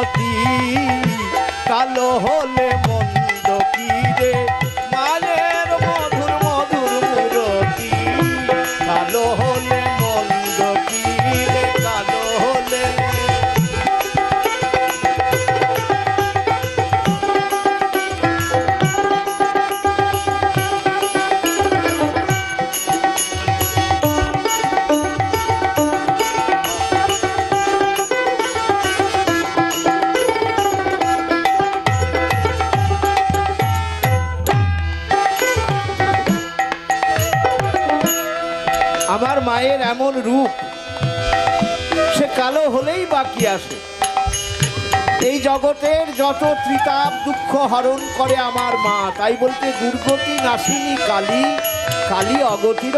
মূরতি কালো হলে মন্দ কি রে মায়ের মধুর মধুর মূরতি কালো হলে মন্দ কি রে কালো হলে আমার মায়ের এমন রূপ, সে কালো হলেই বাকি আসে। এই জগতের যত ত্রিতাপ দুঃখ হরণ করে আমার মা, তাই বলতে দুর্গতি নাশিনী কালী, কালী অগতির